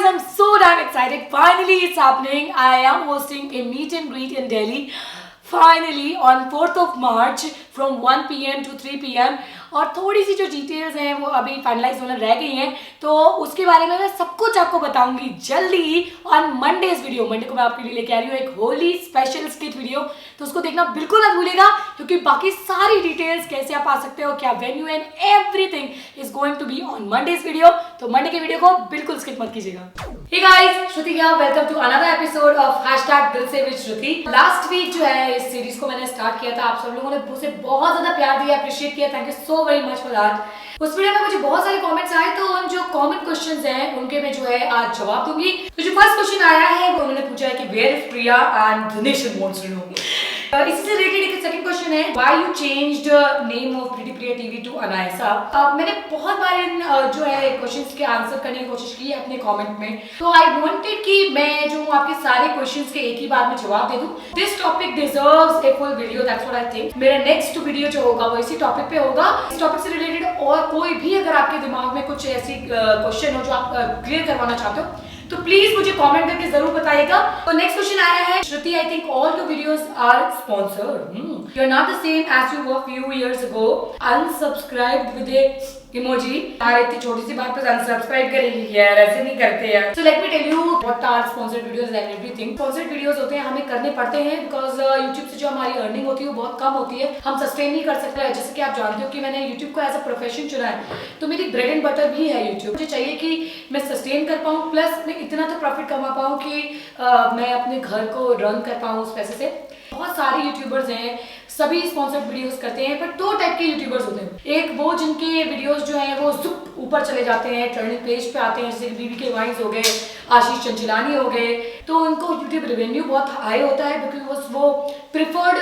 guys, I'm so damn excited. Finally, it's happening. I am hosting a meet and greet in Delhi. Finally, on 4th of March from 1 PM to 3 PM. और थोड़ी सी जो details हैं वो अभी finalise होने रह गई हैं, तो उसके बारे में मैं सब कुछ आपको बताऊंगी जल्दी ऑन मंडेज वीडियो। मंडे को मैं आपके लिए लेके आ रही हूँ एक होली स्पेशल स्किट वीडियो, तो उसको देखना बिल्कुल मत भूलिएगा, क्योंकि बाकी सारी डिटेल्स कैसे आप आ सकते हो, क्या venue and everything is going to be on Monday's video. तो मंडे के वीडियो को बिल्कुल स्किप मत कीजिएगा। Hey guys, Shruti here, welcome to another episode of Dil Se with Shruti. Last week जो है इस सीरीज को मैंने स्टार्ट किया था, आप सब लोगों ने उसे बहुत ज्यादा प्यार दिया, अप्रिशिएट किया, thank you so very much for that. उस वीडियो में मुझे बहुत सारे कमेंट्स आए, तो उन जो कॉमन क्वेश्चंस हैं उनके मैं जो है आज जवाब दूंगी। तो जो फर्स्ट क्वेश्चन आया है वो उन्होंने पूछा है कि where is Priya and Dinesh wants to know. इसी से रिलेटेड एक सेकंड क्वेश्चन है, why you changed name of pretty Priya TV to Anaysa. मैंने बहुत बार इन जो है क्वेश्चंस के आंसर करने की कोशिश की है अपने कमेंट में, तो आई वांटेड कि मैं जो आपके सारे क्वेश्चंस के एक ही बार में जवाब दे दूं। This topic deserves a full video, that's what I think. मेरा नेक्स्ट वीडियो जो होगा वो इसी टॉपिक पे होगा। इस टॉपिक से रिलेटेड और कोई भी अगर आपके दिमाग में कुछ ऐसी क्वेश्चन हो जो आप क्लियर करवाना चाहते हो, तो प्लीज मुझे कमेंट करके जरूर बताइएगा। तो नेक्स्ट क्वेश्चन आया है, Shruti I think all your videos are sponsored, you are not the same as you were few years ago, unsubscribed with a emoji. यार इतनी छोटी सी बात पर अनसब्सक्राइब करेंगे यार, ऐसे नहीं करते यार। So let me tell you what are sponsored videos and everything. Sponsored videos होते हैं, हमें करने पड़ते हैं बिकॉज यूट्यूब से जो हमारी अर्निंग होती है वो बहुत कम होती है, हम सस्टेन नहीं कर सकते। जैसे कि आप जानते हो कि मैंने यूट्यूब को एज अ प्रोफेशन चुना है, तो मेरी ब्रेड एंड बटर भी है यूट्यूब। मुझे चाहिए कि मैं सस्टेन कर पाऊँ, प्लस मैं इतना तो प्रॉफिट कमा पाऊँ कि मैं अपने घर को रन कर पाऊँ उस पैसे से। बहुत सारे यूट्यूबर्स हैं, सभी स्पॉन्सर्ड वीडियोस करते हैं, पर दो टाइप के यूट्यूबर्स होते हैं। एक वो जिनके वीडियोस जो हैं वो जुप ऊपर चले जाते हैं, ट्रेंडिंग पेज पे आते हैं, जैसे बीबी के वाइन्स हो गए, आशीष चंचलानी हो गए, तो उनको यूट्यूब रेवेन्यू बहुत हाई होता है क्योंकि वो प्रिफर्ड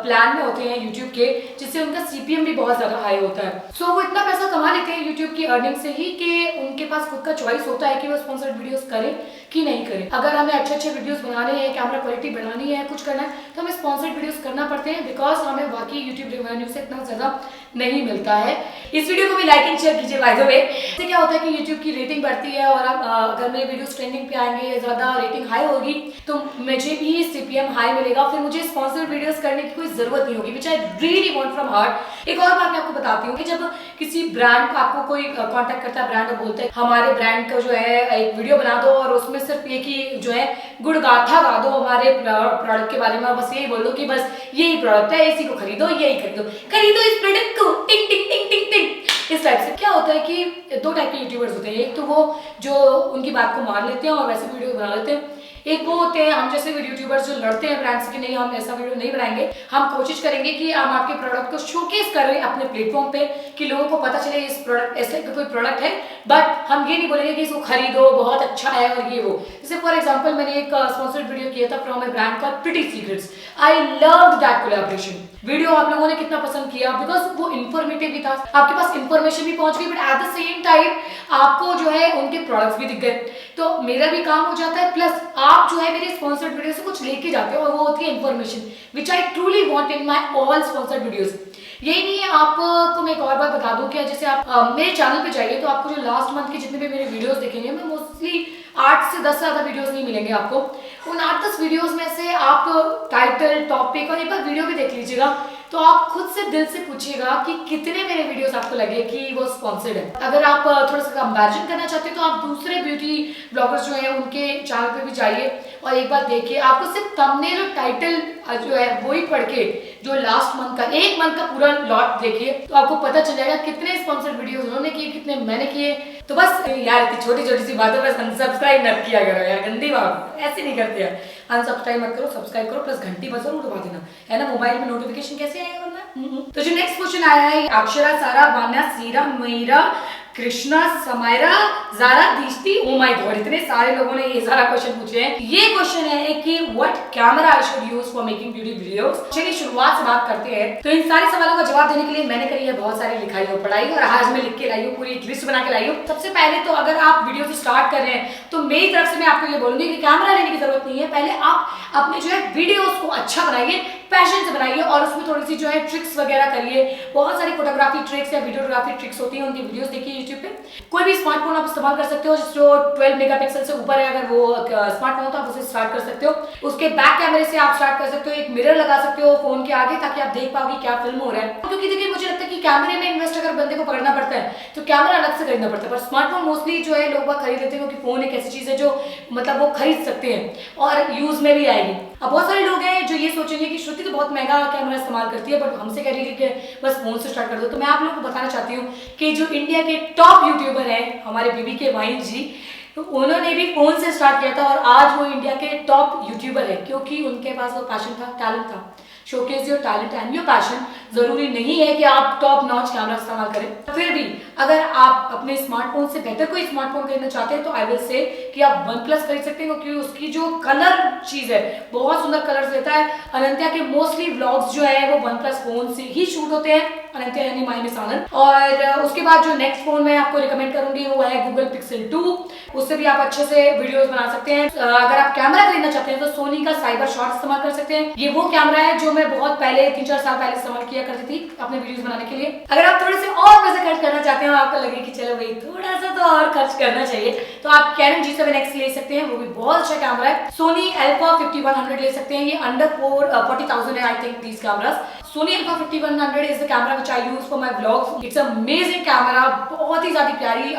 प्लान में होते हैं यूट्यूब के, जिससे उनका सीपीएम भी बहुत ज्यादा हाई होता है। सो वो इतना पैसा कमा लेते हैं यूट्यूब की अर्निंग से ही कि उनके पास खुद का चॉइस होता है कि वो स्पॉन्सर्ड वीडियोस करें कि नहीं करें। अगर हमें अच्छे अच्छे वीडियोस बनाने हैं, कैमरा क्वालिटी बनानी है, कुछ करना है, तो हमें स्पॉन्सर्ड वीडियोस करना पड़ते हैं, बिकॉज हमें बाकी यूट्यूब रेवेन्यू से इतना ज्यादा नहीं मिलता है। इस वीडियो को भी लाइक एंड शेयर कीजिए बाय द वे। इससे क्या होता है कि यूट्यूब की रेटिंग बढ़ती है, और अगर मेरे वीडियोस ट्रेंडिंग पे आएंगे, ज्यादा रेटिंग हाई होगी, तो मुझे भी सीपीएम हाई मिलेगा, फिर मुझे स्पॉन्सर्ड वीडियोस करने की कोई जरूरत नहीं होगी, which I really want from heart. एक और बात मैं आपको बताती हूँ कि जब किसी ब्रांड को आपको कोई कांटेक्ट करता है, ब्रांड और बोलते हैं हमारे ब्रांड का जो है एक वीडियो बना दो और उसमें सिर्फ एक ही जो है गुणगाथा गा दो हमारे प्रोडक्ट के बारे में, बस यही बोल दो कि बस यही प्रोडक्ट है, इसी को खरीदो, यही खरीदो इस प्रोडक्ट को, टिंग टिंग टिंग टिंग टिंग। इस टाइप से क्या होता है कि दो टाइप के यूट्यूबर्स होते हैं। एक तो वो जो उनकी बात को मान लेते हैं और वैसे वीडियो बना लेते हैं, एक वो होते हैं हम जैसे यूट्यूबर्स जो लड़ते हैं ब्रांड से कि नहीं हम ऐसा वीडियो नहीं बनाएंगे, हम कोशिश करेंगे कि हम आपके प्रोडक्ट को शोकेस करें अपने प्लेटफॉर्म पे कि लोगों को पता चले इस प्रोडक्ट ऐसे कोई प्रोडक्ट है, बट हम ये नहीं बोलेंगे कि इसको खरीदो बहुत अच्छा है और ये वो। जैसे फॉर एग्जांपल मैंने एक स्पॉन्सर्ड वीडियो किया था from A brand called pretty secrets. I loved that collaboration video. आप लोगों ने कितना पसंद किया, बिकॉज वो इन्फॉर्मेटिव भी था, आपके पास इन्फॉर्मेशन भी पहुंच गई, but at the same time आपको जो है उनके प्रोडक्ट्स भी दिख गए, तो मेरा भी काम हो जाता है, प्लस आप जो है मेरे स्पॉन्सर्ड वीडियो से कुछ लेके जाते हो और वो होती है information, which I truly want in my all sponsored videos. यही नहीं है, आपको मैं एक और बात बता दूं कि जैसे आप मेरे चैनल पे जाइए तो आपको जो लास्ट मंथ के जितने भी मेरे वीडियोस देखेंगे, मैं मोस्टली 8 से 10 से ज्यादा वीडियोस नहीं मिलेंगे आपको। उन 8-10 वीडियोस में से आप टाइटल, टॉपिक और एक बार वीडियो भी देख लीजिएगा, तो आप खुद से दिल से पूछिएगा कि कितने मेरे वीडियोस आपको लगे कि वो स्पॉन्सर्ड है। अगर आप थोड़ा सा कंपैरिजन करना चाहते हैं तो आप दूसरे ब्यूटी ब्लॉगर्स जो हैं उनके चैनल पे भी जाइए और एक बार देखिए, आपको सिर्फ थंबनेल और टाइटल जो है वो ही पढ़ के जो लास्ट मंथ का, एक मंथ का पूरा लॉट देखिए, तो आपको पता चल जाएगा कितने स्पॉन्सर्ड वीडियोस उन्होंने किए, कितने मैंने किए। तो बस यार इतनी छोटी छोटी सी बातों पर अनसब्सक्राइब मत किया करो यार, गंदी बात, ऐसे नहीं करते यार। अनसब्सक्राइब मत करो, सब्सक्राइब करो, प्लस घंटी पर जरूर दबा देना, है ना, मोबाइल में नोटिफिकेशन कैसे आएगा वरना। तो जो नेक्स्ट क्वेश्चन आया है, Akshara, Sara, Vanya, Seera, Meera, Krishna, Samaira, Zara, Dishti, oh my God, इतने सारे लोगों ने ये सारा क्वेश्चन पूछे हैं। ये क्वेश्चन है कि what camera I should use for making beauty videos. चलिए शुरुआत से बात करते हैं। तो इन सारे सवालों का जवाब देने के लिए मैंने करी है बहुत सारी लिखाई और पढ़ाई, और आज मैं लिख के लाई हूँ, पूरी एक लिस्ट बना के लाई हूँ। सबसे पहले तो अगर आप वीडियो को स्टार्ट कर रहे हैं तो मेरी तरफ से मैं आपको ये बोलूंगी कि कैमरा लेने की जरूरत नहीं है, पहले आप अपने जो है वीडियोस को अच्छा बनाइए, पैशन से बनाइए और उसमें थोड़ी सी जो है ट्रिक्स वगैरह करिए। बहुत सारी फोटोग्राफी ट्रिक्स या वीडियोग्राफी ट्रिक्स होती हैं, उनकी वीडियोस देखिए यूट्यूब पे। कोई भी स्मार्टफोन आप इस्तेमाल कर सकते हो जो 12 मेगापिक्सल से ऊपर है, अगर वो स्मार्टफोन तो आप उसे स्टार्ट कर सकते हो। उसके बैक कैमरे से आप स्टार्ट कर सकते हो, एक मिरर लगा सकते हो फोन के आगे ताकि आप देख पाओ कि क्या फिल्म हो रहा है। क्योंकि देखिए मुझे लगता है कि कैमरे में इन्वेस्ट अगर बंदे को पकड़ना पड़ता है तो कैमरा अलग से खरीदना पड़ता है, पर स्मार्टफोन मोस्टली जो है लोग खरीद लेते हैं क्योंकि फोन एक ऐसी चीज है जो मतलब वो खरीद सकते हैं और यूज में भी आएगी। अब बहुत सारे लोग हैं जो ये सोचेंगे कि श्रुति तो बहुत महंगा कैमरा इस्तेमाल करती है बट हमसे कह रही है कि बस फोन से स्टार्ट कर दो। तो मैं आप लोगों को बताना चाहती हूँ कि जो इंडिया के टॉप यूट्यूबर हैं हमारे BBK वाहिद जी, तो उन्होंने भी फोन से स्टार्ट किया था और आज वो इंडिया के टॉप यूट्यूबर है क्योंकि उनके पास वो पैशन था, टैलेंट था। Showcase your talent and your passion. जरूरी नहीं है कि आप टॉप नॉच कैमरा इस्तेमाल करें, फिर भी अगर आप अपने स्मार्टफोन से बेहतर कोई स्मार्टफोन खरीदना चाहते हैं तो आई विल से कि आप OnePlus खरीद सकते हैं क्योंकि उसकी जो कलर चीज है बहुत सुंदर कलर्स देता है। अनंत्या के मोस्टली व्लॉग्स जो है वो OnePlus फोन से ही शूट होते हैं, अनंत्या यानी माय मिस आनंद। और उसके बाद जो नेक्स्ट फोन मैं आपको रिकमेंड करूंगी वो है Google Pixel 2। उससे भी आप अच्छे से वीडियोस बना सकते हैं। अगर आप कैमरा खरीदना चाहते हैं तो सोनी का साइबर शॉट इस्तेमाल कर सकते हैं। ये वो कैमरा है जो मैं बहुत पहले 3-4 साल पहले इस्तेमाल किया करती थी अपने वीडियोस बनाने के लिए। अगर आप थोड़े से और पैसे खर्च करना चाहते हैं और आपको लगे कि चलो भाई थोड़ा सा तो और खर्च करना चाहिए तो आप Canon G7X ले सकते हैं, वो भी बहुत अच्छा कैमरा है। सोनी Alpha 5100 ले सकते हैं, ये अंडर 40,000 है I think these cameras. Sony Alpha 5100 is the camera which I use for my vlogs. It's amazing camera, बहुत ही ज्यादा प्यारी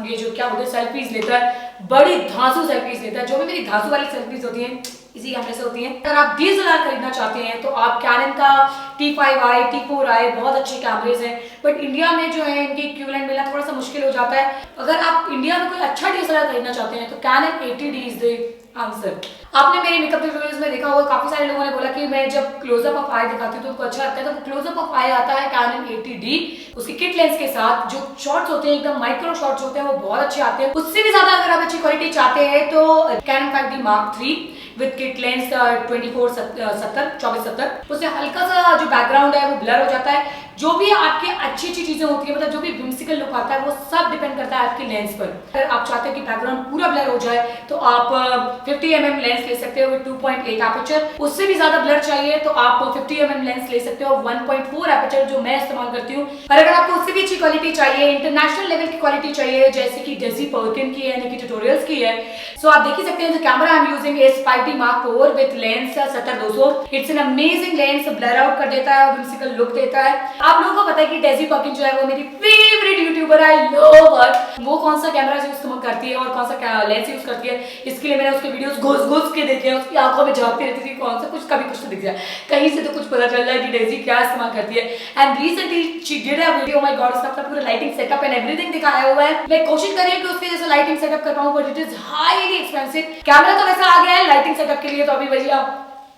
ये जो क्या बोलते हैं सेल्फीज लेता है, बड़ी धांसू सेल्फीज लेता है। जो भी मेरी धांसू वाली सेल्फीज होती हैं इसी कैमरे से होती हैं। अगर आप DSLR खरीदना चाहते हैं तो आप Canon का T5i, T4i बहुत अच्छे कैमरेज हैं बट इंडिया में जो है इनके इक्विवेलेंट मिलना थोड़ा सा मुश्किल हो जाता है। अगर आप इंडिया में कोई अच्छा DSLR खरीदना चाहते हैं तो Canon 80D is the answer. आपने मेरे मेकअप ट्यूटोरियल्स में देखा होगा काफी सारे लोगों ने बोला कि मैं जब क्लोजअप ऑफ आई दिखाती हूँ तो उनको अच्छा लगता है, तो क्लोजअप ऑफ आई आता है Canon 80D उसकी किट लेंस के साथ। जो शॉट्स होते हैं एकदम माइक्रो शॉट्स होते हैं वो बहुत अच्छे आते हैं। उससे भी ज्यादा अगर आप अच्छी क्वालिटी चाहते हैं तो Canon 5D Mark III with kit lens 2470 उससे हल्का सा जो बैकग्राउंड है वो ब्लर हो जाता है। जो भी आपकी अच्छी अच्छी चीजें होती है मतलब जो भी whimsical लुक आता है वो सब डिपेंड करता है आपके लेंस पर। अगर आप चाहते हैं कि बैकग्राउंड पूरा ब्लर हो जाए तो आप 50mm लेंस ले सकते हो विद 2.8 एपर्चर। उससे भी ज्यादा ब्लर चाहिए तो आप 50mm लेंस ले सकते हो 1.4 एपर्चर जो मैं इस्तेमाल करती हूँ। और अगर आपको उससे भी अच्छी क्वालिटी चाहिए, इंटरनेशनल लेवल की क्वालिटी चाहिए जैसे कि डेजी पर्किन की है, यानी कि ट्यूटोरियल्स की है, सो आप देख ही सकते हैं जो camera I am using is 5D Mark IV with lens 70-200। It's an amazing lens, blur out कर देता है, whimsical लुक देता है। आप लोगों को पता है कि डेजी पर्किन जो है वो मेरी फेवरेट यूट्यूबर है, आई लव हर। वो कौन सा कैमरा यूज करती है और कौन सा लेंस यूज करती है इसके लिए मैंने उसके वीडियोस घुस के देखे हैं। उसकी आंखों में झांकती रहती थी कौन सा कुछ कभी कुछ तो दिख जाए, कहीं से तो कुछ पता चल रहा है कि डेजी क्या इस्तेमाल करती है। And recently she did a video, my God, उसका पूरा लाइटिंग सेटअप एंड एवरीथिंग दिखाया हुआ है। मैं कोशिश कर रही हूं कि उसके जैसा लाइटिंग सेटअप कर पाऊं but it is highly expensive. Camera तो वैसा आ गया है, लाइटिंग सेटअप के लिए तो अभी भैया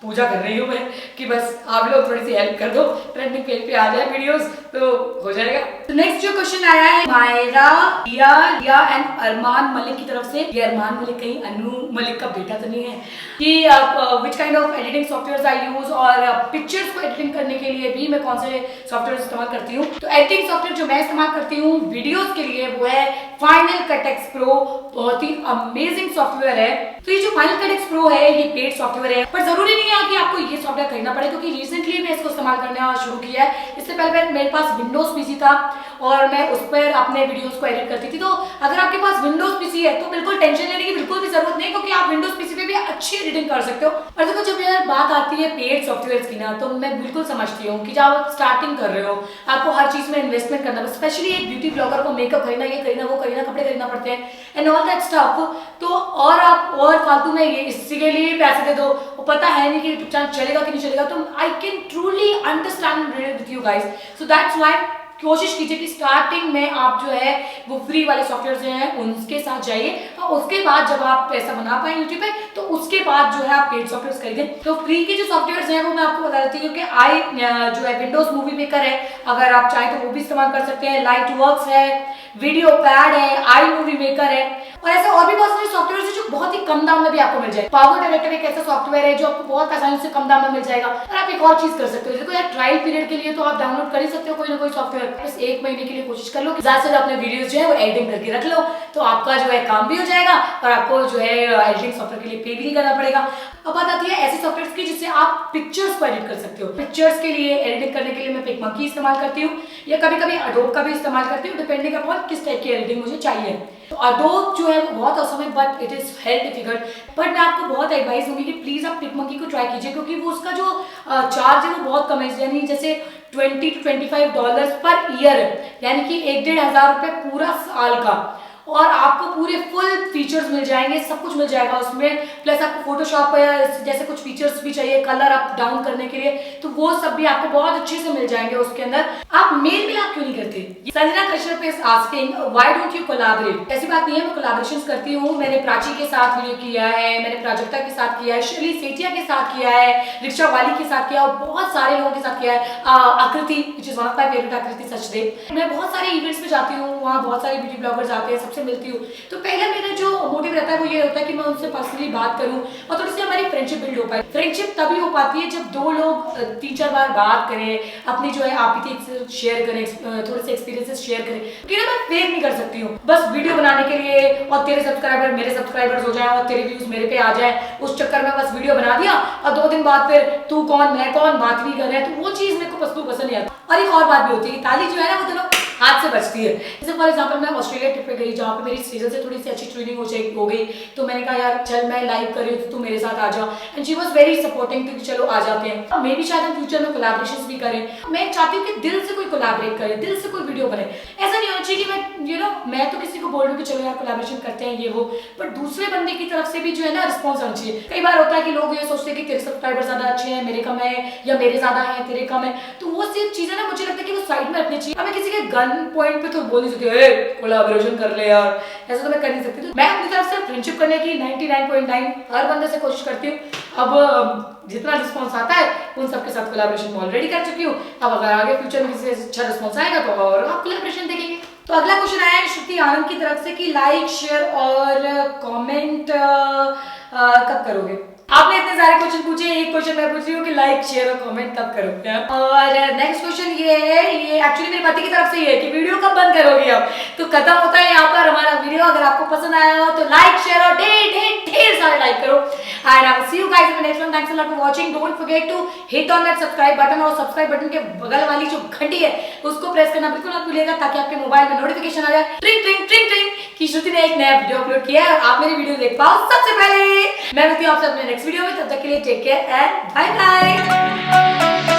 पूजा कर रही हूँ मैं कि बस आप लोग थोड़ी सी हेल्प कर दो, ट्रेंडिंग पेज पे आ जाए वीडियोस तो हो जाएगा। तो नेक्स्ट जो क्वेश्चन आया है मायरा लिया एंड अरमान मलिक की तरफ से। ये अरमान मलिक कहीं अनु मलिक का बेटा तो नहीं है? कि which kind of editing software I use और पिक्चर्स को एडिटिंग करने के लिए भी मैं कौन से सॉफ्टवेयर इस्तेमाल करती हूँ। तो एडिटिंग सॉफ्टवेयर जो मैं इस्तेमाल करती हूँ वीडियोस के लिए वो है फाइनल कट एक्स प्रो, बहुत ही अमेजिंग सॉफ्टवेयर है। तो ये जो फाइनल कट एक्स प्रो है ये पेड सॉफ्टवेयर है पर जरूरी नहीं है कि आपको ये सॉफ्टवेयर खरीदना पड़े क्योंकि रिसेंटली मैं इसको इस्तेमाल करना शुरू किया है। इससे पहले मेरे पास विंडोज पीसी था और मैं उस पर अपने वीडियोस को एडिट करती थी। तो अगर आपके पास विंडोज पीसी है तो बिल्कुल टेंशन लेने की बिल्कुल भी जरूरत नहीं क्योंकि आप विंडोज पीसी पे भी अच्छी एडिटिंग कर सकते हो। और देखो जब यार बात आती है पेड सॉफ्टवेयर की ना तो मैं बिल्कुल समझती हूँ कि जब आप स्टार्टिंग कर रहे हो आपको हर चीज में इन्वेस्टमेंट करना, स्पेशली एक ब्यूटी ब्लॉगर को मेकअप खरीदना, ये खरीदना, वो खरीदना, कपड़े खरीदना पड़ते हैं एंड ऑल दैट स्टफ। तो और आप और फालतू में ये इसी के लिए पैसे दे दो, वो पता है नहीं कि यूट्यूब चैनल चलेगा कि नहीं चलेगा। तो I can truly understand with you guys, so that's why कोशिश कीजिए कि स्टार्टिंग में आप जो है वो फ्री वाले सॉफ्टवेयर जो हैं उनके साथ जाइए और उसके बाद जब आप पैसा बना पाए यूट्यूब पे तो उसके बाद जो है आप पेड सॉफ्टवेयर खरीदें। तो फ्री के जो सॉफ्टवेयर हैं वो मैं आपको बता देती हूँ कि आई जो है विंडोज मूवी मेकर है, अगर आप चाहें तो वो भी इस्तेमाल कर सकते हैं। लाइट वर्क्स है, वीडियो पैड है, आई मूवी मेकर है और ऐसे और भी बहुत सारे सॉफ्टवेयर है जो बहुत ही कम दाम में भी आपको मिल जाए। पावर डायरेक्टर एक ऐसा सॉफ्टवेयर है जो आपको बहुत आसानी से कम दाम में मिल जाएगा। और आप एक और चीज कर सकते हो, देखो यार ट्रायल पीरियड के लिए तो आप डाउनलोड कर ही सकते हो कोई ना कोई सॉफ्टवेयर। बस 1 महीने के लिए कोशिश कर लो कि ज्यादा से ज्यादा अपने वीडियोस जो है वो एडिटिंग करके रख लो, तो आपका जो है काम भी हो जाएगा और आपको जो है एडिटिंग सॉफ्टवेयर के लिए पे भी नहीं करना पड़ेगा। अब बात आती है ऐसे सॉफ्टवेयर की जिससे आप पिक्चर्स को एडिट कर सकते हो। पिक्चर्स के लिए एडिटिंग करने के लिए मैं पिकमंकी इस्तेमाल करती हूँ या कभी कभी अडोब का भी इस्तेमाल करती हूँ, डिपेंडिंग अपॉन किस टाइप की एडिटिंग मुझे चाहिए। तो अडोब जो है वो बहुत आसान है but it is health difficult. But मैं आपको बहुत एडवाइस दूंगी कि प्लीज आप पिकमंकी को ट्राई कीजिए, क्योंकि वो उसका जो चार्ज है वो बहुत कम है, यानी जैसे $20 to $25 पर ईयर, यानी कि 1-1.5 रुपए पूरा साल का। और आपको पूरे फुल फीचर्स मिल जाएंगे, सब कुछ मिल जाएगा उसमें। प्लस आपको फोटोशॉप जैसे कुछ फीचर्स भी चाहिए कलर अप डाउन करने के लिए, तो वो सब भी आपको बहुत अच्छे से मिल जाएंगे उसके अंदर। आप मेल में आप क्यों नहीं करते? Sanjana Kashyap is asking why don't you collaborate. ऐसी बात नहीं है, मैं कोलैबोरेशंस करती हूँ। मैंने प्राची के साथ वीडियो किया है, मैंने प्राजक्ता के साथ किया है, शैली सेठिया के साथ किया है, रिक्शा वाली के साथ किया और बहुत सारे लोगों के साथ किया है। आकृति which is one of my favourite, आकृति सचदेव। मैं बहुत सारे इवेंट्स में जाती हूँ, वहाँ बहुत सारे ब्यूटी ब्लॉगर्स आते हैं, सबसे मिलती हूँ। तो पहले मेरा जो मोटिव रहता है वो ये होता है कि मैं उनसे पर्सनली बात करूँ और थोड़ी सी हमारी फ्रेंडशिप बिल्ड हो पाए। फ्रेंडशिप तभी हो पाती है जब दो लोग 3-4 बार बात करें, अपनी जो है आप शेयर करें, थोड़े से एक्सपीरियंसेस शेयर करें। क्योंकि मैं फेक नहीं कर सकती हूँ बस वीडियो बनाने के लिए और तेरे सब्सक्राइबर मेरे सब्सक्राइबर्स हो जाए और तेरे व्यूज मेरे पे आ जाए, उस चक्कर में बस वीडियो बना दिया और 2 दिन बाद फिर तू कौन मैं कौन बात नहीं कर रहे हैं, तो वो चीज मेरे को पसंद नहीं आता। और एक और बात भी होती है कि ताली जो है ना वो दोनों हाथ से बचती है। जैसे फॉर एग्जांपल मैं ऑस्ट्रेलिया ट्रिप पे गई जहाँ पे मेरी सीजन से थोड़ी सी अच्छी ट्रेनिंग हो गई, तो मैंने कहा यार चल मैं लाइव कर रही हूँ तो तू मेरे साथ आ जा, and she was very supporting कि चलो आ जाते हैं। मे भी शायद हम फ्यूचर में कोलैबोरेशंस भी करें। मैं चाहती हूँ कि दिल से कोई कोलैबोरेट करे, दिल से कोई वीडियो बने। ऐसा नहीं होना चाहिए कि मैं मैं तो किसी को बोल रही हूँ कि चलो यार कोलैबोरेशन करते हैं ये वो, बट दूसरे बंदे की तरफ से भी जो है ना रिस्पॉन्स आना चाहिए। कई बार होता है कि लोग ये सोचते हैं कि तेरे सब्सक्राइबर ज्यादा अच्छे हैं मेरे कम है, या मेरे ज्यादा है तेरे कम है, तो वो सिर्फ चीजें ना मुझे लगता है कि वो साइड में रखनी चाहिए। हमें किसी के गन पॉइंट पे तो बोल नहीं सकते कोलैबोरेशन कर ले यार, ऐसा तो मैं कर नहीं सकती। तो मैं अपनी तरफ से फ्रेंडशिप करने की 99.9 हर बंदे से कोशिश करती हूँ। अब जितना रिस्पॉन्स आता है उन सबके साथ कोलैबोरेशन ऑलरेडी कर चुकी हूँ। अब अगर आगे फ्यूचर में किसी से अच्छा रिस्पॉन्स आएगा तो और आप कोलैबोरेशन देखेंगे। तो अगला क्वेश्चन आया है श्रुति आनंद की तरफ से कि लाइक शेयर और कमेंट कब करोगे। आपने इतने सारे क्वेश्चन पूछे, एक क्वेश्चन मैं पूछ रही हूँ कि लाइक शेयर और कमेंट कब करोगे। और नेक्स्ट क्वेश्चन ये है, ये एक्चुअली मेरे पति की तरफ से ये है कि वीडियो कब बंद करोगे अब। तो खत्म होता है यहाँ पर हमारा वीडियो। अगर आपको पसंद आया हो तो लाइक शेयर और ढेर सारे लाइक करो। And I will see you guys in the next one. Thanks a lot for watching. Don't forget to hit on that subscribe button, और सब्सक्राइब बटन के बगल वाली जो घंटी है उसको प्रेस करना बिल्कुल मत भूलिएगा ताकि आपके मोबाइल में नोटिफिकेशन आ जाए ट्रिंग ट्रिंग ट्रिंग ट्रिंग कि श्रुति ने एक नया वीडियो अपलोड किया है और आप मेरी वीडियो देख पाओ सबसे पहले। मैं मिलती हूँ आपसे अपने नेक्स्ट वीडियो में, तब तक के लिए take care and bye bye.